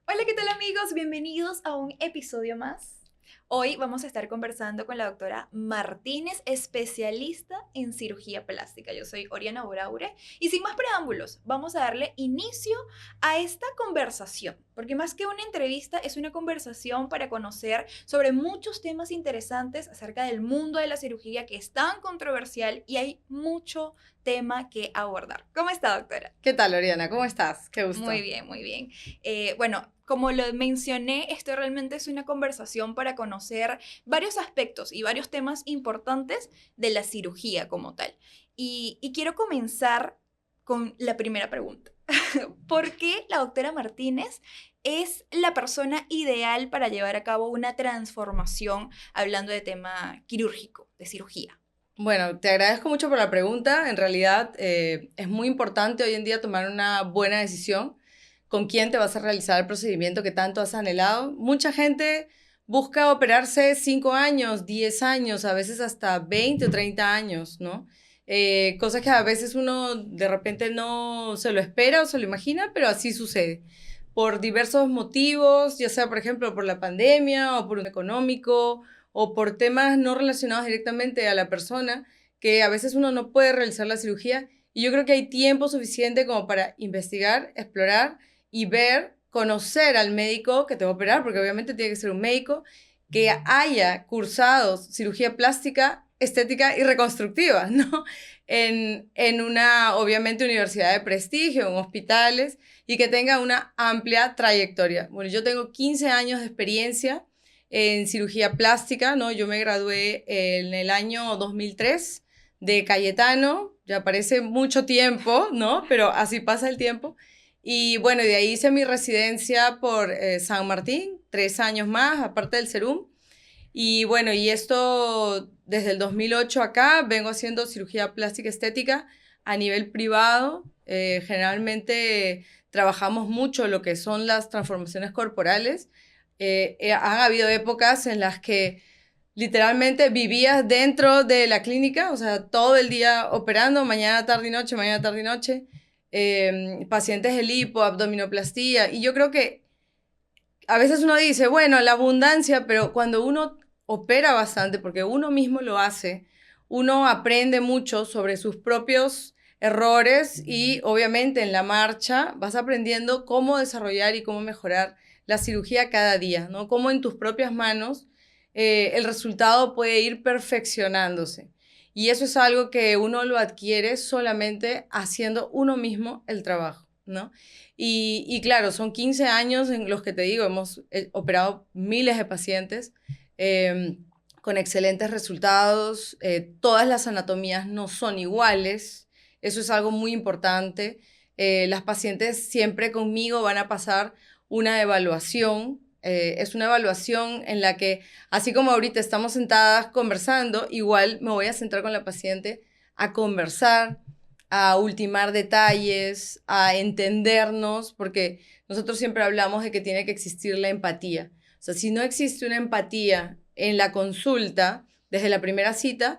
Hola, ¿qué tal amigos? Bienvenidos a un episodio más. Hoy vamos a estar conversando con la doctora Martínez, especialista en cirugía plástica. Yo soy Oriana Boraure y sin más preámbulos, vamos a darle inicio a esta conversación, porque más que una entrevista es una conversación para conocer sobre muchos temas interesantes acerca del mundo de la cirugía que es tan controversial y hay mucho tema que abordar. ¿Cómo está, doctora? ¿Qué tal, Oriana? ¿Cómo estás? Qué Muy gusto. bien, muy bien. Bueno, como lo mencioné, esto realmente es una conversación para conocer varios aspectos y varios temas importantes de la cirugía como tal. Y quiero comenzar con la primera pregunta. ¿Por qué la doctora Martínez es la persona ideal para llevar a cabo una transformación hablando de tema quirúrgico, de cirugía? Bueno, te agradezco mucho por la pregunta. En realidad, es muy importante hoy en día tomar una buena decisión con quién te vas a realizar el procedimiento que tanto has anhelado. Mucha gente busca operarse 5 años, 10 años, a veces hasta 20 o 30 años, ¿no? Cosas que a veces uno de repente no se lo espera o se lo imagina, pero así sucede. Por diversos motivos, ya sea, por ejemplo, por la pandemia o por un económico o por temas no relacionados directamente a la persona, que a veces uno no puede realizar la cirugía. Y yo creo que hay tiempo suficiente como para investigar, explorar y ver, conocer al médico que te va a operar, porque obviamente tiene que ser un médico que haya cursado cirugía plástica, estética y reconstructiva, ¿no? En una, obviamente, universidad de prestigio, en hospitales, y que tenga una amplia trayectoria. Bueno, yo tengo 15 años de experiencia en cirugía plástica, ¿no? Yo me gradué en el año 2003 de Cayetano, ya parece mucho tiempo, ¿no? Pero así pasa el tiempo. Y bueno, de ahí hice mi residencia por San Martín, 3 años más, aparte del Serum. Y bueno, y esto desde el 2008 acá, vengo haciendo cirugía plástica estética a nivel privado. Generalmente trabajamos mucho lo que son las transformaciones corporales. Han habido épocas en las que literalmente vivías dentro de la clínica, o sea, todo el día operando, mañana, tarde y noche, mañana, tarde y noche. Pacientes de lipo, abdominoplastía. Y yo creo que a veces uno dice, bueno, la abundancia, pero cuando uno opera bastante, porque uno mismo lo hace, uno aprende mucho sobre sus propios errores y obviamente en la marcha vas aprendiendo cómo desarrollar y cómo mejorar la cirugía cada día, ¿no? Cómo en tus propias manos el resultado puede ir perfeccionándose. Y eso es algo que uno lo adquiere solamente haciendo uno mismo el trabajo, ¿no? Y claro, son 15 años en los que te digo, hemos operado miles de pacientes eh, con excelentes resultados. Todas las anatomías no son iguales. Eso es algo muy importante. Las pacientes siempre conmigo van a pasar una evaluación. Es una evaluación en la que, así como ahorita estamos sentadas conversando, igual me voy a sentar con la paciente a conversar, a ultimar detalles, a entendernos, porque nosotros siempre hablamos de que tiene que existir la empatía. O sea, si no existe una empatía en la consulta, desde la primera cita,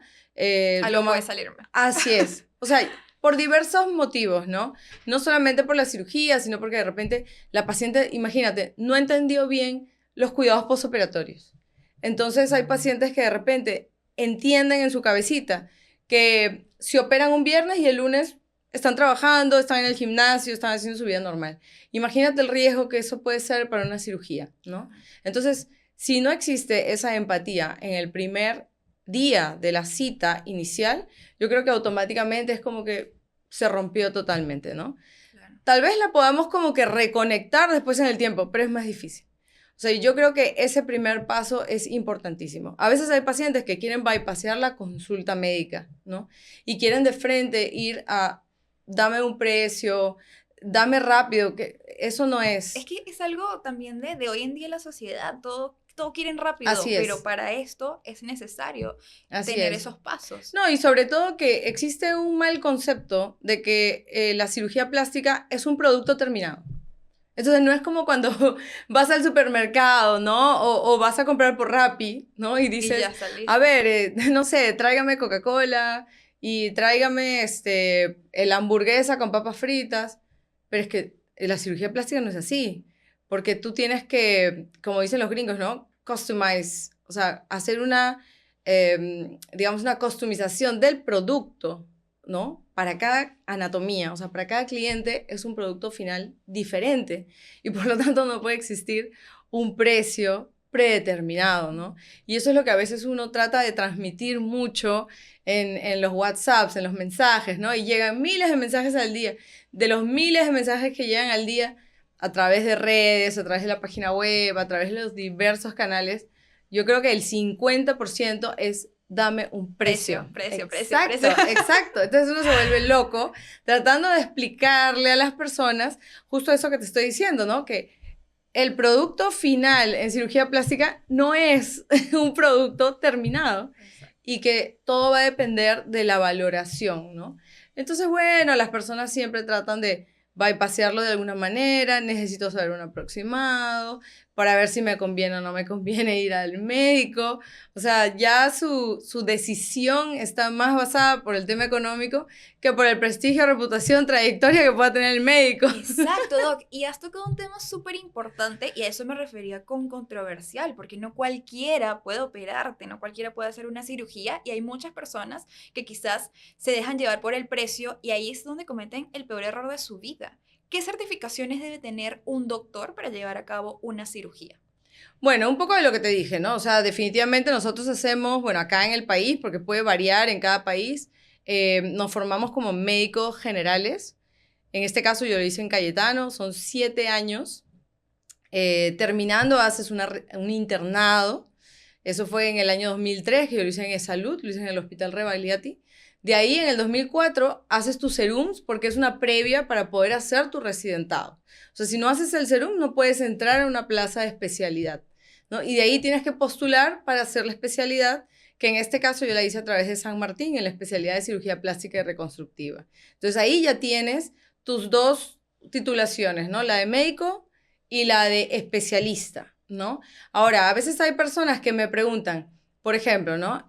Algo puede salir mal. así es. O sea, por diversos motivos, ¿no? No solamente por la cirugía, sino porque de repente la paciente, imagínate, no entendió bien los cuidados postoperatorios. Entonces hay pacientes que de repente entienden en su cabecita que se operan un viernes y el lunes están trabajando, están en el gimnasio, están haciendo su vida normal. Imagínate el riesgo que eso puede ser para una cirugía, ¿no? Entonces, si no existe esa empatía en el primer día de la cita inicial, yo creo que automáticamente es como que se rompió totalmente, ¿no? Claro. Tal vez la podamos como que reconectar después en el tiempo, pero es más difícil. O sea, yo creo que ese primer paso es importantísimo. A veces hay pacientes que quieren bypassear la consulta médica, ¿no? Y quieren de frente ir a, dame un precio, dame rápido, que eso no Es es. que es algo también de hoy en día en la sociedad, todo quieren rápido, Así pero es, para esto es necesario así tener es. esos pasos. No, y sobre todo que existe un mal concepto de que la cirugía plástica es un producto terminado. Entonces no es como cuando vas al supermercado, ¿no? O vas a comprar por Rappi, ¿no? Y Y ya dices, está a listo. ver, no sé, tráigame Coca-Cola y tráigame la hamburguesa con papas fritas. Pero es que la cirugía plástica no es así. porque tú tienes que, como dicen los gringos, ¿no? Customize, o sea, hacer una, digamos, una customización del producto, ¿no? Para cada anatomía, o sea, para cada cliente es un producto final diferente y por lo tanto no puede existir un precio predeterminado, ¿no? Y eso es lo que a veces uno trata de transmitir mucho en los WhatsApps, en los mensajes, ¿no? Y llegan miles de mensajes al día. De los miles de mensajes que llegan al día a través de redes, a través de la página web, a través de los diversos canales, yo creo que el 50% es dame un precio. Precio. Exacto. Entonces uno se vuelve loco tratando de explicarle a las personas justo eso que te estoy diciendo, ¿no? Que el producto final en cirugía plástica no es un producto terminado y que todo va a depender de la valoración, ¿no? Entonces, bueno, las personas siempre tratan de bypassearlo de alguna manera, necesito saber un aproximado para ver si me conviene o no me conviene ir al médico. O sea, ya su decisión está más basada por el tema económico que por el prestigio, reputación, trayectoria que pueda tener el médico. Exacto, Doc. Y has tocado un tema súper importante y a eso me refería con controversial, porque no cualquiera puede operarte, no cualquiera puede hacer una cirugía y hay muchas personas que quizás se dejan llevar por el precio y ahí es donde cometen el peor error de su vida. ¿Qué certificaciones debe tener un doctor para llevar a cabo una cirugía? Bueno, un poco de lo que te dije, ¿no? O sea, definitivamente nosotros hacemos, bueno, acá en el país, porque puede variar en cada país, nos formamos como médicos generales. En este caso yo lo hice en Cayetano, son 7 años. Terminando haces un internado. Eso fue en el año 2003, que yo lo hice en Salud, lo hice en el Hospital Rebagliati. De ahí, en el 2004, haces tus serums porque es una previa para poder hacer tu residentado. O sea, si no haces el serum, no puedes entrar a una plaza de especialidad, ¿no? Y de ahí tienes que postular para hacer la especialidad, que en este caso yo la hice a través de San Martín, en la especialidad de cirugía plástica y reconstructiva. Entonces, ahí ya tienes tus 2 titulaciones, ¿no? La de médico y la de especialista, ¿no? Ahora, a veces hay personas que me preguntan, por ejemplo, ¿no?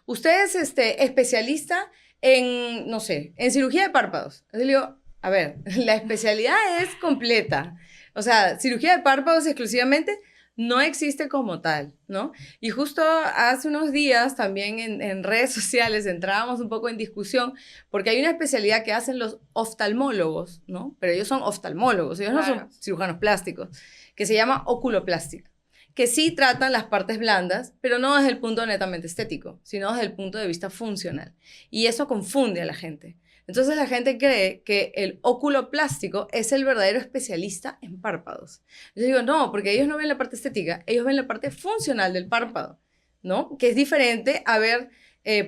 Usted es especialista en, no sé, en cirugía de párpados. Entonces le digo, a ver, la especialidad es completa. O sea, cirugía de párpados exclusivamente no existe como tal, ¿no? Y justo hace unos días también en redes sociales entrábamos un poco en discusión porque hay una especialidad que hacen los oftalmólogos, ¿no? Pero ellos son oftalmólogos, ellos no son cirujanos plásticos, que se llama oculoplástica, que sí tratan las partes blandas, pero no desde el punto netamente estético, sino desde el punto de vista funcional. Y eso confunde a la gente. Entonces la gente cree que el oculoplástico es el verdadero especialista en párpados. Yo digo, no, porque ellos no ven la parte estética, ellos ven la parte funcional del párpado, ¿no? Que es diferente a ver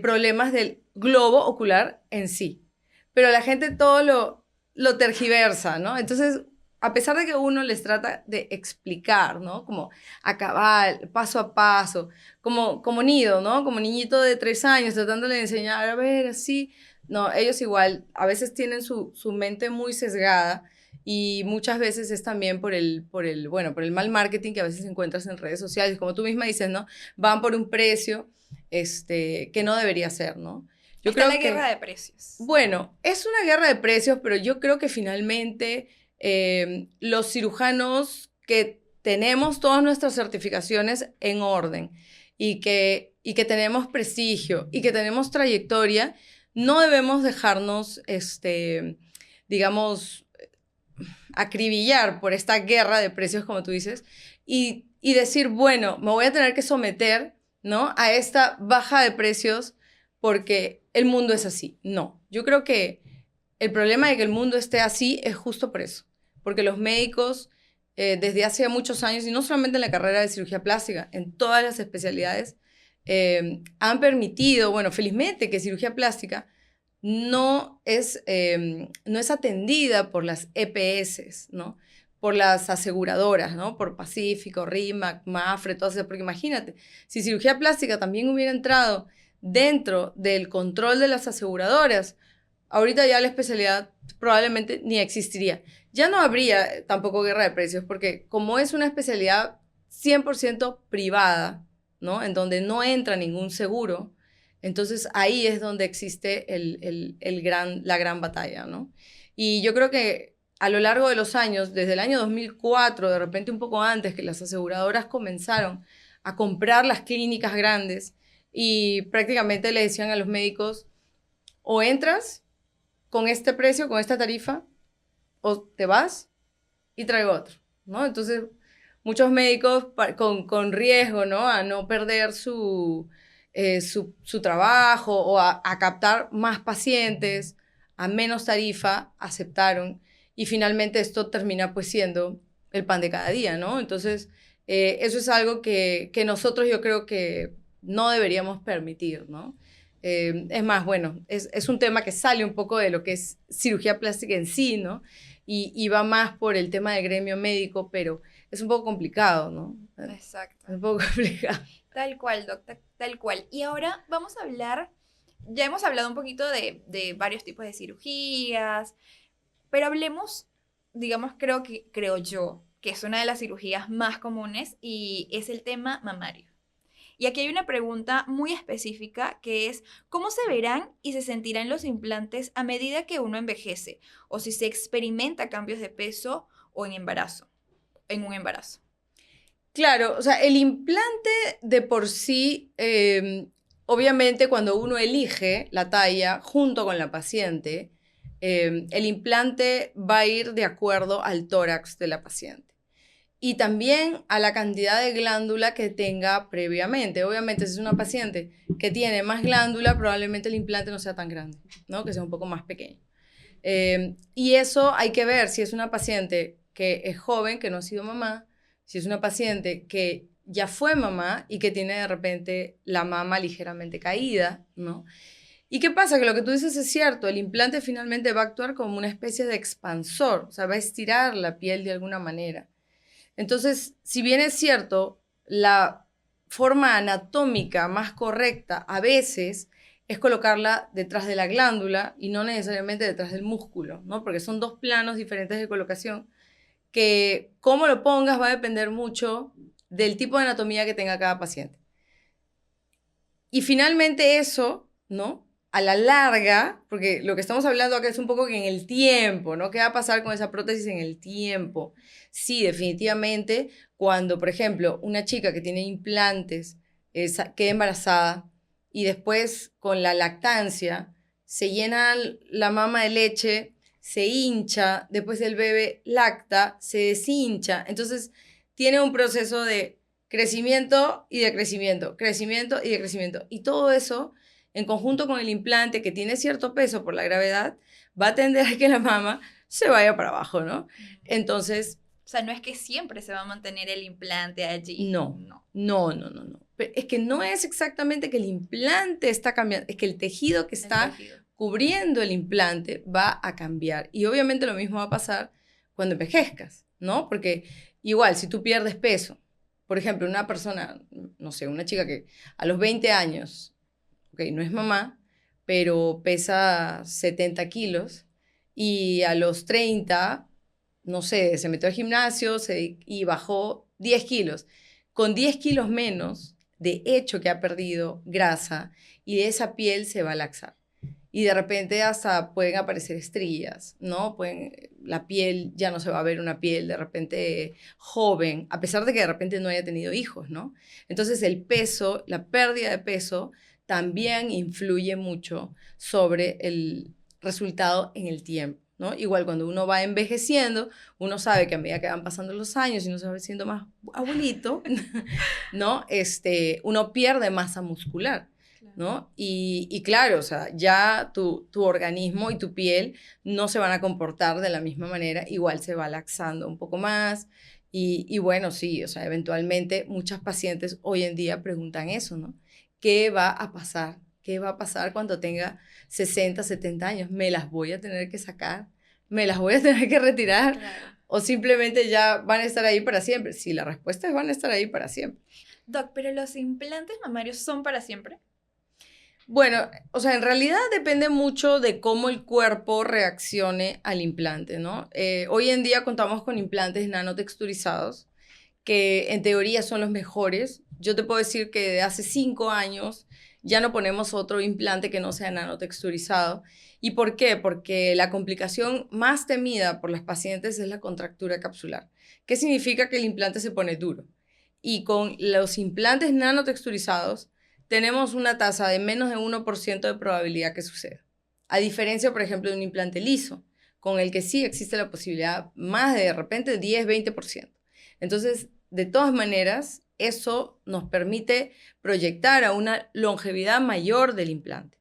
problemas del globo ocular en sí. Pero la gente todo lo tergiversa, ¿no? Entonces, a pesar de que uno les trata de explicar, ¿no? Como acabar, paso a paso, como nido, ¿no? Como niñito de 3 años, tratándole de enseñar, a ver, así. No, ellos igual, a veces tienen su mente muy sesgada y muchas veces es también bueno, por el mal marketing que a veces encuentras en redes sociales, como tú misma dices, ¿no? Van por un precio, que no debería ser, ¿no? Yo creo la guerra de precios. Bueno, es una guerra de precios, pero yo creo que finalmente los cirujanos que tenemos todas nuestras certificaciones en orden y que tenemos prestigio y que tenemos trayectoria, no debemos dejarnos, digamos, acribillar por esta guerra de precios, como tú dices, y decir, bueno, me voy a tener que someter, ¿no? A esta baja de precios porque el mundo es así. No, yo creo que el problema de que el mundo esté así es justo por eso, porque los médicos desde hace muchos años, y no solamente en la carrera de cirugía plástica, en todas las especialidades, han permitido, bueno, felizmente que cirugía plástica no es atendida por las EPS, ¿no? Por las aseguradoras, ¿no? Por Pacífico, RIMAC, MAFRE, todas esas, porque imagínate, si cirugía plástica también hubiera entrado dentro del control de las aseguradoras, ahorita ya la especialidad probablemente ni existiría. Ya no habría tampoco guerra de precios, porque como es una especialidad 100% privada, ¿no? En donde no entra ningún seguro, entonces ahí es donde existe la gran batalla, ¿no? Y yo creo que a lo largo de los años, desde el año 2004, de repente un poco antes, que las aseguradoras comenzaron a comprar las clínicas grandes y prácticamente le decían a los médicos, o entras con este precio, con esta tarifa, o te vas y traigo otro, ¿no? Entonces, muchos médicos con riesgo, ¿no? A no perder su trabajo o a captar más pacientes a menos tarifa, aceptaron y finalmente esto termina pues siendo el pan de cada día, ¿no? Entonces, eso es algo que nosotros yo creo que no deberíamos permitir, ¿no? Es más, bueno, es un tema que sale un poco de lo que es cirugía plástica en sí, ¿no? Y va más por el tema del gremio médico, pero es un poco complicado, ¿no? Exacto. Es un poco complicado. Tal cual, doctor, tal cual. Y ahora vamos a hablar, ya hemos hablado un poquito de varios tipos de cirugías, pero hablemos, digamos, creo yo, que es una de las cirugías más comunes y es el tema mamario. Y aquí hay una pregunta muy específica que es, ¿cómo se verán y se sentirán los implantes a medida que uno envejece? O si se experimenta cambios de peso o en un embarazo. Claro, o sea, el implante de por sí, obviamente cuando uno elige la talla junto con la paciente, el implante va a ir de acuerdo al tórax de la paciente y también a la cantidad de glándula que tenga previamente. Obviamente, si es una paciente que tiene más glándula, probablemente el implante no sea tan grande, ¿no? Que sea un poco más pequeño. Y eso hay que ver si es una paciente que es joven, que no ha sido mamá, si es una paciente que ya fue mamá y que tiene de repente la mama ligeramente caída, ¿no? ¿Y qué pasa? Que lo que tú dices es cierto, el implante finalmente va a actuar como una especie de expansor, o sea, va a estirar la piel de alguna manera. Entonces, si bien es cierto, la forma anatómica más correcta a veces es colocarla detrás de la glándula y no necesariamente detrás del músculo, ¿no? Porque son dos planos diferentes de colocación que cómo lo pongas va a depender mucho del tipo de anatomía que tenga cada paciente. Y finalmente eso, ¿no? A la larga, porque lo que estamos hablando acá es un poco que en el tiempo, ¿no? ¿Qué va a pasar con esa prótesis en el tiempo? Sí, definitivamente, cuando, por ejemplo, una chica que tiene implantes queda embarazada y después con la lactancia se llena la mama de leche, se hincha, después el bebé lacta, se deshincha, entonces tiene un proceso de crecimiento y de crecimiento, crecimiento y de crecimiento. Y todo eso, en conjunto con el implante que tiene cierto peso por la gravedad, va a tender a que la mama se vaya para abajo, ¿no? Entonces... O sea, no es que siempre se va a mantener el implante allí. No. Pero es que no es exactamente que el implante está cambiando, es que el tejido que está cubriendo el implante va a cambiar. Y obviamente lo mismo va a pasar cuando envejezcas, ¿no? Porque igual, si tú pierdes peso, por ejemplo, una persona, no sé, una chica que a los 20 años, okay, no es mamá, pero pesa 70 kilos, y a los 30, no sé, se metió al gimnasio y bajó 10 kilos. Con 10 kilos menos, de hecho que ha perdido grasa, y de esa piel se va a laxar. Y de repente hasta pueden aparecer estrías, ¿no? La piel ya no se va a ver una piel de repente joven, a pesar de que de repente no haya tenido hijos, ¿no? Entonces el peso, la pérdida de peso, también influye mucho sobre el resultado en el tiempo, ¿no? Igual cuando uno va envejeciendo, uno sabe que a medida que van pasando los años y uno se va siendo más abuelito, ¿no? Uno pierde masa muscular, ¿no? Y claro, o sea, ya tu organismo y tu piel no se van a comportar de la misma manera, igual se va laxando un poco más. Y bueno, sí, o sea, eventualmente muchas pacientes hoy en día preguntan eso, ¿no? ¿Qué va a pasar? ¿Qué va a pasar cuando tenga 60, 70 años? ¿Me las voy a tener que sacar? ¿Me las voy a tener que retirar? Claro. ¿O simplemente ya van a estar ahí para siempre? Sí, la respuesta es van a estar ahí para siempre. Doc, ¿pero los implantes mamarios son para siempre? Bueno, o sea, en realidad depende mucho de cómo el cuerpo reaccione al implante, ¿no? Hoy en día contamos con implantes nanotexturizados que en teoría son los mejores. Yo te puedo decir que de hace 5 años ya no ponemos otro implante que no sea nanotexturizado. ¿Y por qué? Porque la complicación más temida por las pacientes es la contractura capsular. ¿Qué significa que el implante se pone duro? Y con los implantes nanotexturizados tenemos una tasa de menos de 1% de probabilidad que suceda. A diferencia, por ejemplo, de un implante liso, con el que sí existe la posibilidad más de repente 10-20%. Entonces, de todas maneras, eso nos permite proyectar a una longevidad mayor del implante.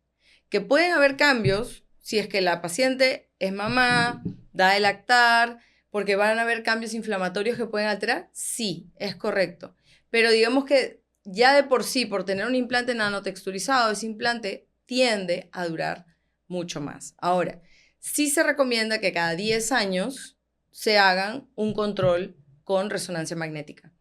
Que pueden haber cambios si es que la paciente es mamá, da de lactar, porque van a haber cambios inflamatorios que pueden alterar. Sí, es correcto. Pero digamos que ya de por sí, por tener un implante nanotexturizado, ese implante tiende a durar mucho más. Ahora, sí se recomienda que cada 10 años se hagan un control con resonancia magnética.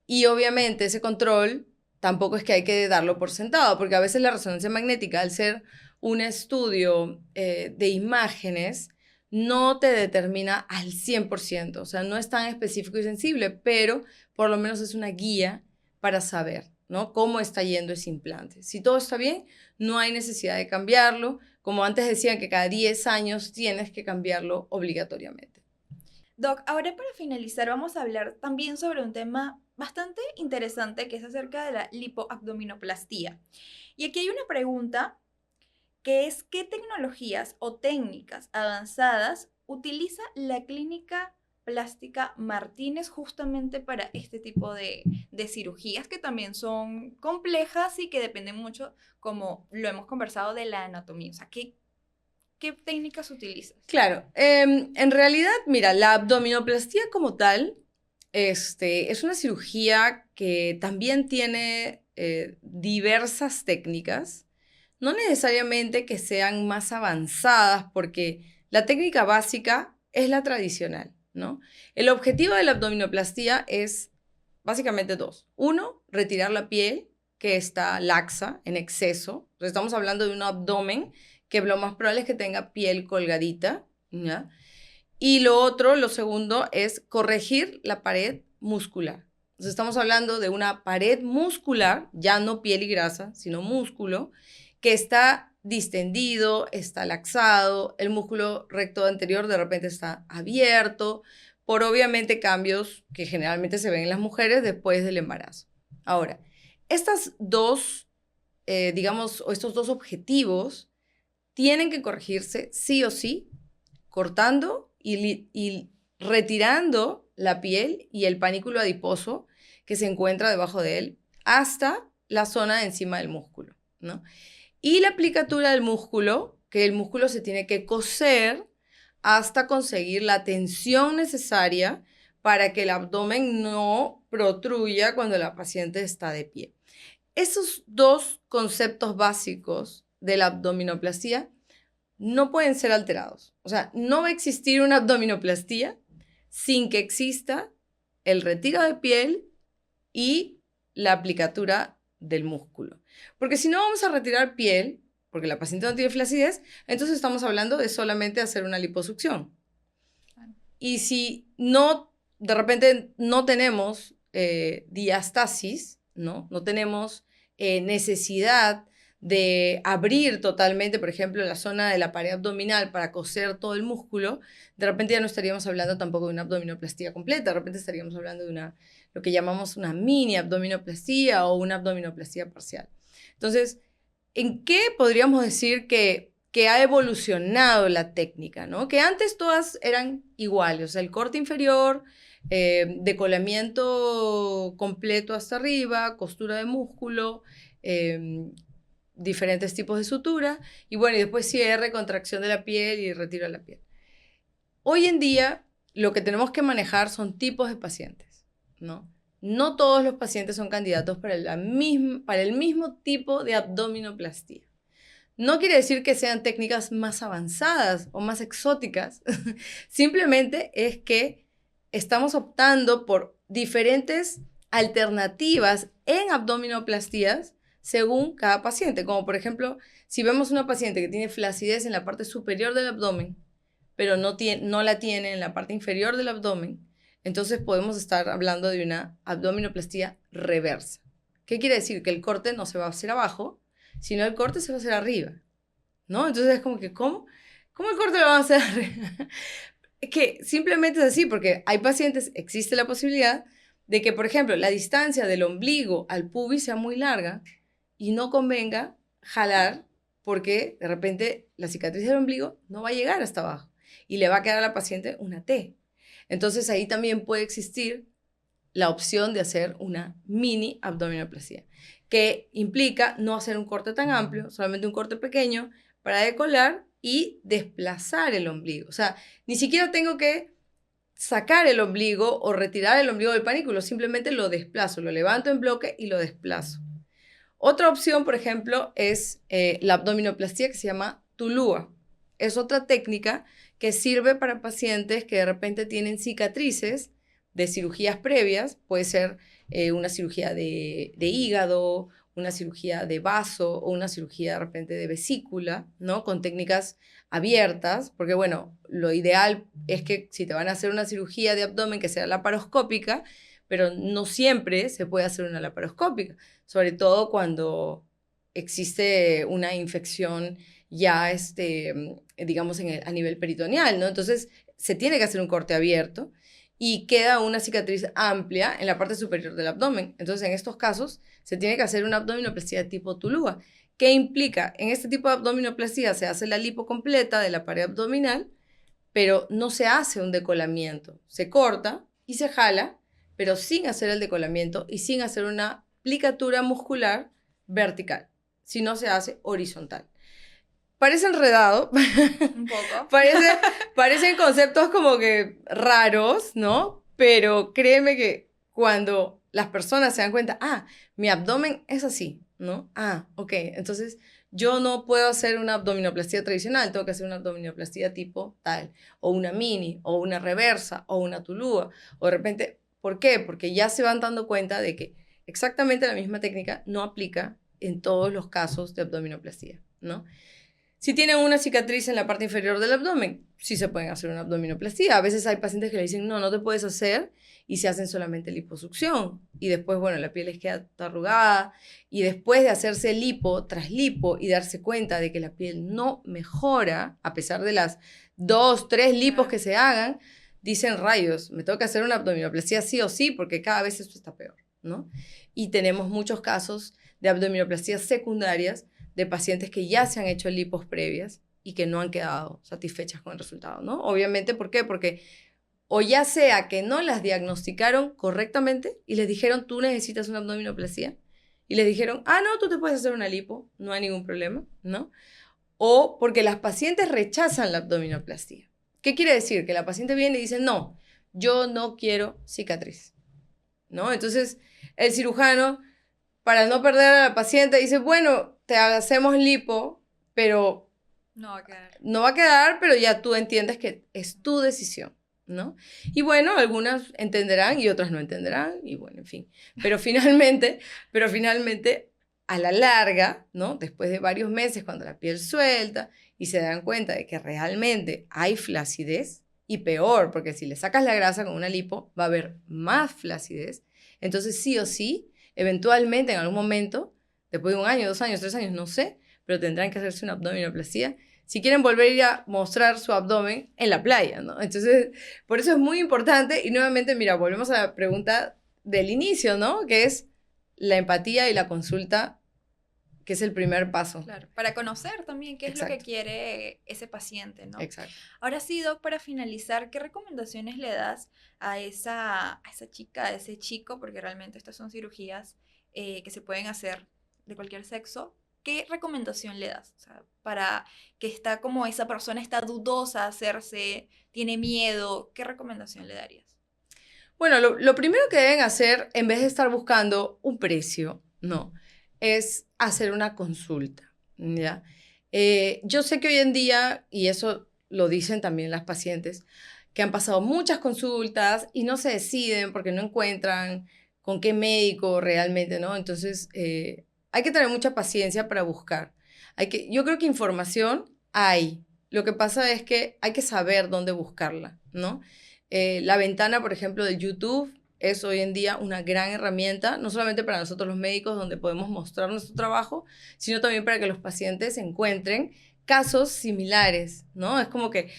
Y obviamente ese control tampoco es que hay que darlo por sentado, porque a veces la resonancia magnética, al ser un estudio de imágenes, no te determina al 100%, o sea, no es tan específico y sensible, pero por lo menos es una guía para saber, ¿no?, cómo está yendo ese implante. Si todo está bien, no hay necesidad de cambiarlo. Como antes decían que cada 10 años tienes que cambiarlo obligatoriamente. Doc, ahora para finalizar vamos a hablar también sobre un tema bastante interesante que es acerca de la lipoabdominoplastía. Y aquí hay una pregunta que es ¿qué tecnologías o técnicas avanzadas utiliza la clínica plástica Martínez justamente para este tipo de cirugías que también son complejas y que dependen mucho, como lo hemos conversado, de la anatomía? O sea, ¿qué técnicas utilizas? Claro, en realidad, mira, la abdominoplastía como tal es una cirugía que también tiene diversas técnicas, no necesariamente que sean más avanzadas, porque la técnica básica es la tradicional, ¿no? El objetivo de la abdominoplastía es básicamente dos. Uno, retirar la piel que está laxa, en exceso. Entonces, estamos hablando de un abdomen que lo más probable es que tenga piel colgadita, ¿ya? Y lo otro, lo segundo, es corregir la pared muscular. Entonces estamos hablando de una pared muscular, ya no piel y grasa, sino músculo, que está distendido, está laxado, el músculo recto anterior de repente está abierto, por obviamente cambios que generalmente se ven en las mujeres después del embarazo. Ahora, estas dos, digamos, o estos dos objetivos tienen que corregirse sí o sí, cortando y retirando la piel y el panículo adiposo que se encuentra debajo de él hasta la zona de encima del músculo, ¿no? Y la aplicatura del músculo, que el músculo se tiene que coser hasta conseguir la tensión necesaria para que el abdomen no protruya cuando la paciente está de pie. Esos dos conceptos básicos de la abdominoplastía no pueden ser alterados. O sea, no va a existir una abdominoplastía sin que exista el retiro de piel y la aplicatura del músculo. Porque si no vamos a retirar piel, porque la paciente no tiene flacidez, entonces estamos hablando de solamente hacer una liposucción. Y si no, de repente no tenemos diastasis, ¿no? No tenemos necesidad de abrir totalmente, por ejemplo, la zona de la pared abdominal para coser todo el músculo, de repente ya no estaríamos hablando tampoco de una abdominoplastía completa, de repente estaríamos hablando de lo que llamamos una mini abdominoplastía o una abdominoplastía parcial. Entonces, ¿en qué podríamos decir que ha evolucionado la técnica, ¿no? Que antes todas eran iguales, o sea, el corte inferior, decolamiento completo hasta arriba, costura de músculo, diferentes tipos de sutura, y bueno, y después cierre, contracción de la piel y retiro de la piel. Hoy en día, lo que tenemos que manejar son tipos de pacientes, ¿no? No todos los pacientes son candidatos para el mismo tipo de abdominoplastía. No quiere decir que sean técnicas más avanzadas o más exóticas, simplemente es que estamos optando por diferentes alternativas en abdominoplastías según cada paciente. Como por ejemplo, si vemos una paciente que tiene flacidez en la parte superior del abdomen, pero no la tiene en la parte inferior del abdomen, entonces podemos estar hablando de una abdominoplastía reversa. ¿Qué quiere decir? Que el corte no se va a hacer abajo, sino el corte se va a hacer arriba, ¿no? Entonces es como que, ¿cómo el corte lo van a hacer arriba? Es que simplemente es así, porque hay pacientes, existe la posibilidad de que, por ejemplo, la distancia del ombligo al pubis sea muy larga y no convenga jalar porque de repente la cicatriz del ombligo no va a llegar hasta abajo y le va a quedar a la paciente una T. Entonces ahí también puede existir la opción de hacer una mini abdominoplastia, que implica no hacer un corte tan amplio, solamente un corte pequeño para decolar y desplazar el ombligo. O sea, ni siquiera tengo que sacar el ombligo o retirar el ombligo del panículo, simplemente lo desplazo, lo levanto en bloque y lo desplazo. Otra opción, por ejemplo, es la abdominoplastia que se llama Tulúa. Es otra técnica que sirve para pacientes que de repente tienen cicatrices de cirugías previas. Puede ser una cirugía de hígado, una cirugía de vaso o una cirugía de repente de vesícula, ¿no? Con técnicas abiertas, porque bueno, lo ideal es que si te van a hacer una cirugía de abdomen que sea laparoscópica, pero no siempre se puede hacer una laparoscópica, sobre todo cuando existe una infección ya, digamos, a nivel peritoneal, ¿no? Entonces, se tiene que hacer un corte abierto y queda una cicatriz amplia en la parte superior del abdomen. Entonces, en estos casos, se tiene que hacer una abdominoplastia tipo Tulúa. ¿Qué implica? En este tipo de abdominoplastia se hace la lipo completa de la pared abdominal, pero no se hace un decolamiento. Se corta y se jala, pero sin hacer el decolamiento y sin hacer una plicatura muscular vertical, si no se hace horizontal. Parece enredado, Un poco. parecen conceptos como que raros, ¿no? Pero créeme que cuando las personas se dan cuenta, mi abdomen es así, ¿no? Ok, entonces yo no puedo hacer una abdominoplastia tradicional, tengo que hacer una abdominoplastia tipo tal, o una mini, o una reversa, o una tulúa, o de repente, ¿por qué? Porque ya se van dando cuenta de que exactamente la misma técnica no aplica en todos los casos de abdominoplastia, ¿no? Si tienen una cicatriz en la parte inferior del abdomen, sí se pueden hacer una abdominoplastia. A veces hay pacientes que le dicen, no te puedes hacer, y se hacen solamente liposucción. Y después, bueno, la piel les queda arrugada. Y después de hacerse lipo tras lipo y darse cuenta de que la piel no mejora, a pesar de las 2, 3 lipos que se hagan, dicen, rayos, me tengo que hacer una abdominoplastia sí o sí, porque cada vez esto está peor, ¿no? Y tenemos muchos casos de abdominoplastías secundarias de pacientes que ya se han hecho lipos previas y que no han quedado satisfechas con el resultado, ¿no? Obviamente, ¿por qué? Porque o ya sea que no las diagnosticaron correctamente y les dijeron, tú necesitas una abdominoplastia, y les dijeron, no, tú te puedes hacer una lipo, no hay ningún problema, ¿no? O porque las pacientes rechazan la abdominoplastia. ¿Qué quiere decir? Que la paciente viene y dice, no, yo no quiero cicatriz, ¿no? Entonces, el cirujano, para no perder a la paciente, dice, bueno, te hacemos lipo, pero no va a quedar. No va a quedar, pero ya tú entiendes que es tu decisión, ¿no? Y bueno, algunas entenderán y otras no entenderán, y bueno, en fin. Pero finalmente, a la larga, ¿no? Después de varios meses, cuando la piel suelta y se dan cuenta de que realmente hay flacidez, y peor, porque si le sacas la grasa con una lipo, va a haber más flacidez. Entonces, sí o sí, eventualmente, en algún momento, después de 1 año, 2 años, 3 años, no sé, pero tendrán que hacerse una abdominoplastia si quieren volver a ir a mostrar su abdomen en la playa, ¿no? Entonces, por eso es muy importante. Y nuevamente, mira, volvemos a la pregunta del inicio, ¿no? Que es la empatía y la consulta, que es el primer paso. Claro, para conocer también qué es Exacto. lo que quiere ese paciente, ¿no? Exacto. Ahora sí, Doc, para finalizar, ¿qué recomendaciones le das a esa chica, a ese chico? Porque realmente estas son cirugías que se pueden hacer de cualquier sexo. ¿Qué recomendación le das? O sea, para que está como esa persona está dudosa a hacerse, tiene miedo, ¿qué recomendación le darías? Bueno, lo primero que deben hacer, en vez de estar buscando un precio, no, es hacer una consulta, ¿ya? Yo sé que hoy en día, y eso lo dicen también las pacientes, que han pasado muchas consultas y no se deciden porque no encuentran con qué médico realmente, ¿no? Entonces, hay que tener mucha paciencia para buscar. Yo creo que información hay. Lo que pasa es que hay que saber dónde buscarla, ¿no? La ventana, por ejemplo, de YouTube es hoy en día una gran herramienta, no solamente para nosotros los médicos, donde podemos mostrar nuestro trabajo, sino también para que los pacientes encuentren casos similares, ¿no? Es como que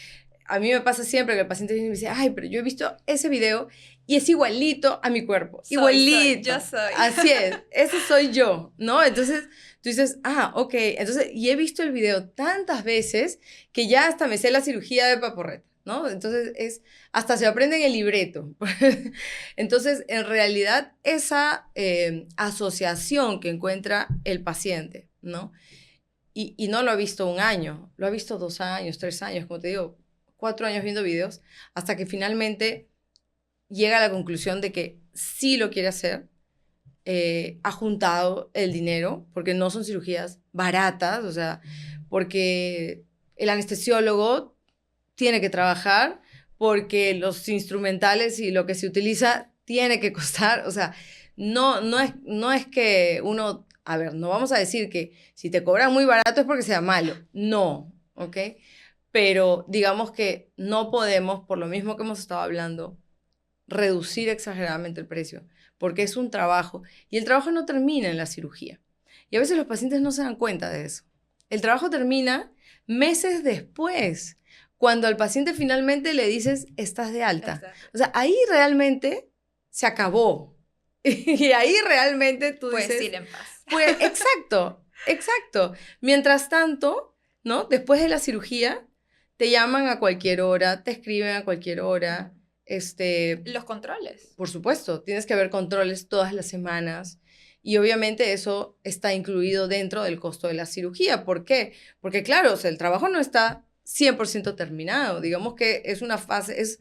a mí me pasa siempre que el paciente viene y me dice, ay, pero yo he visto ese video y es igualito a mi cuerpo. Igualito. Yo soy. Así es, ese soy yo, ¿no? Entonces tú dices, ok. Entonces, y he visto el video tantas veces que ya hasta me sé la cirugía de Paporreta, ¿no? Entonces, hasta se aprende en el libreto. Entonces, en realidad, esa asociación que encuentra el paciente, ¿no? Y no lo ha visto un año, lo ha visto 2 años, 3 años, como te digo, 4 años viendo videos, hasta que finalmente llega a la conclusión de que sí lo quiere hacer, ha juntado el dinero, porque no son cirugías baratas, o sea, porque el anestesiólogo tiene que trabajar, porque los instrumentales y lo que se utiliza tiene que costar, o sea, no es que uno, a ver, no vamos a decir que si te cobran muy barato es porque sea malo, no, ¿ok? Pero digamos que no podemos, por lo mismo que hemos estado hablando, reducir exageradamente el precio, porque es un trabajo y el trabajo no termina en la cirugía. Y a veces los pacientes no se dan cuenta de eso. El trabajo termina meses después, cuando al paciente finalmente le dices, estás de alta. Exacto. O sea, ahí realmente se acabó. Y ahí realmente tú Puedes dices... ir en paz. Pues, exacto. Mientras tanto, ¿no? Después de la cirugía, te llaman a cualquier hora, te escriben a cualquier hora. Los controles. Por supuesto, tienes que ver controles todas las semanas. Y obviamente eso está incluido dentro del costo de la cirugía. ¿Por qué? Porque claro, o sea, el trabajo no está 100% terminado. Digamos que es una fase, es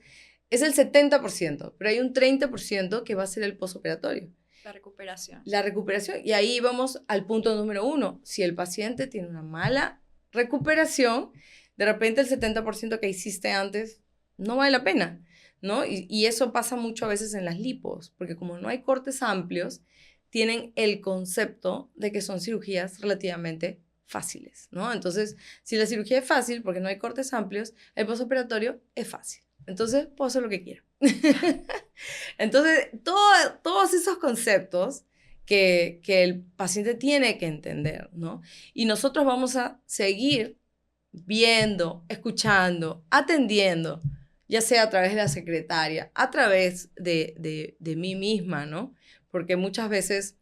el 70%, pero hay un 30% que va a ser el postoperatorio. La recuperación. La recuperación. Y ahí vamos al punto número 1. Si el paciente tiene una mala recuperación, de repente el 70% que hiciste antes no vale la pena, ¿no? Y eso pasa mucho a veces en las lipos, porque como no hay cortes amplios, tienen el concepto de que son cirugías relativamente fáciles, ¿no? Entonces, si la cirugía es fácil porque no hay cortes amplios, el postoperatorio es fácil. Entonces, puedo hacer lo que quiera. Entonces, todos esos conceptos que el paciente tiene que entender, ¿no? Y nosotros vamos a seguir viendo, escuchando, atendiendo, ya sea a través de la secretaria, a través de mí misma, ¿no? Porque muchas veces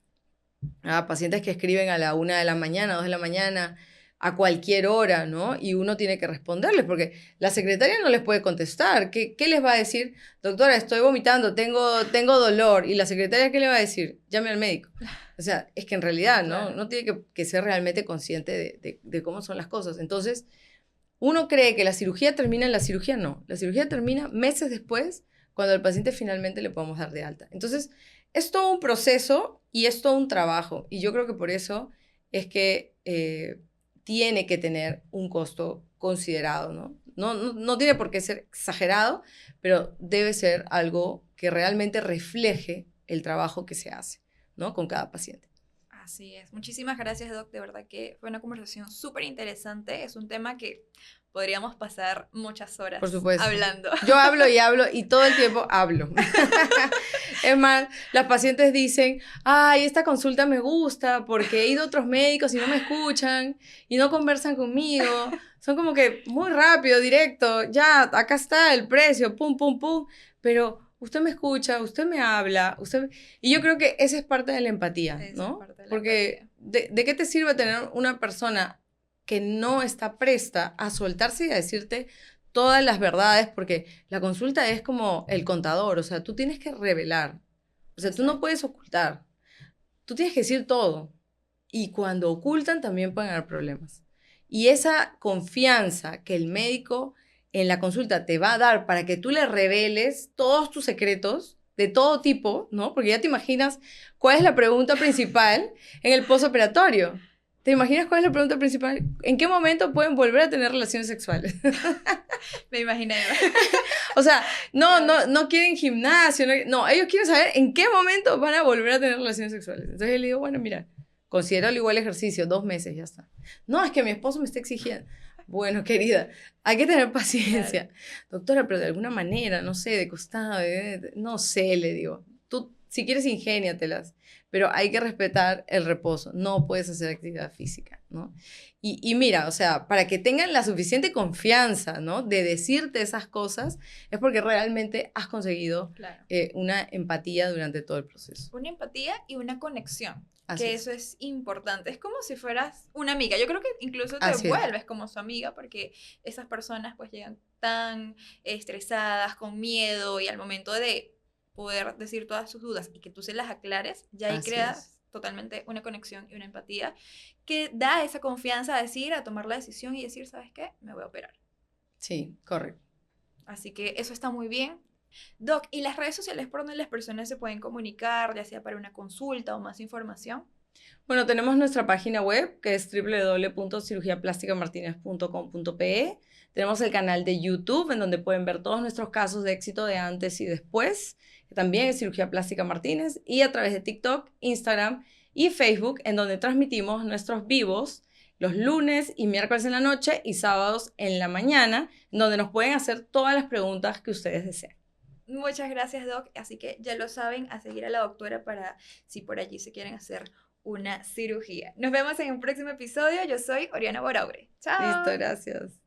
pacientes que escriben a la 1 de la mañana, 2 de la mañana, a cualquier hora, ¿no? Y uno tiene que responderles, porque la secretaria no les puede contestar. ¿Qué les va a decir? Doctora, estoy vomitando, tengo dolor. ¿Y la secretaria qué le va a decir? Llame al médico. O sea, es que en realidad, ¿no? No tiene que ser realmente consciente de cómo son las cosas. Entonces, uno cree que la cirugía termina en la cirugía, no. La cirugía termina meses después, cuando al paciente finalmente le podemos dar de alta. Entonces, es todo un proceso y es todo un trabajo. Y yo creo que por eso es que tiene que tener un costo considerado, ¿no? No tiene por qué ser exagerado, pero debe ser algo que realmente refleje el trabajo que se hace, ¿no? Con cada paciente. Así es. Muchísimas gracias, Doc. De verdad que fue una conversación súper interesante. Es un tema que podríamos pasar muchas horas Por supuesto. hablando. Yo hablo y todo el tiempo hablo. Es más, las pacientes dicen, ay, esta consulta me gusta porque he ido a otros médicos y no me escuchan y no conversan conmigo. Son como que muy rápido, directo, ya, acá está el precio, pum, pum, pum. Pero usted me escucha, usted me habla, y yo creo que esa es parte de la empatía, ¿no? Porque ¿de qué te sirve tener una persona que no está presta a soltarse y a decirte todas las verdades? Porque la consulta es como el contador, o sea, tú tienes que revelar, o sea, tú no puedes ocultar, tú tienes que decir todo, y cuando ocultan también pueden haber problemas. Y esa confianza que el médico en la consulta te va a dar para que tú le reveles todos tus secretos de todo tipo, ¿no? Porque ya te imaginas cuál es la pregunta principal en el postoperatorio. ¿Te imaginas cuál es la pregunta principal? ¿En qué momento pueden volver a tener relaciones sexuales? Me imaginé. O sea, no quieren gimnasio, no, ellos quieren saber en qué momento van a volver a tener relaciones sexuales. Entonces yo le digo, bueno, mira, considéralo igual ejercicio, 2 meses, ya está. No, es que mi esposo me está exigiendo. Bueno, querida, hay que tener Claro. paciencia. Doctora, pero de alguna manera, no sé, de costado, no sé, le digo. Tú, si quieres, ingéniatelas, pero hay que respetar el reposo. No puedes hacer actividad física, ¿no? Y mira, o sea, para que tengan la suficiente confianza, ¿no? De decirte esas cosas, es porque realmente has conseguido Claro. una empatía durante todo el proceso. Una empatía y una conexión, Así que es. eso es importante. Es como si fueras una amiga. Yo creo que incluso te Así es. vuelves como su amiga porque esas personas pues llegan tan estresadas, con miedo y al momento de poder decir todas sus dudas y que tú se las aclares, ya ahí Así es. creas totalmente una conexión y una empatía que da esa confianza a decir, a tomar la decisión y decir, ¿sabes qué? Me voy a operar. Sí, correcto. Así que eso está muy bien. Doc, ¿y las redes sociales por donde las personas se pueden comunicar, ya sea para una consulta o más información? Bueno, tenemos nuestra página web que es www.cirugiaplasticamartinez.com.pe. Tenemos el canal de YouTube en donde pueden ver todos nuestros casos de éxito de antes y después, que también es Cirugía Plástica Martínez, y a través de TikTok, Instagram y Facebook, en donde transmitimos nuestros vivos los lunes y miércoles en la noche y sábados en la mañana, en donde nos pueden hacer todas las preguntas que ustedes deseen. Muchas gracias, Doc. Así que ya lo saben, a seguir a la doctora para si por allí se quieren hacer una cirugía. Nos vemos en un próximo episodio. Yo soy Oriana Boraure. Listo, Chao. gracias.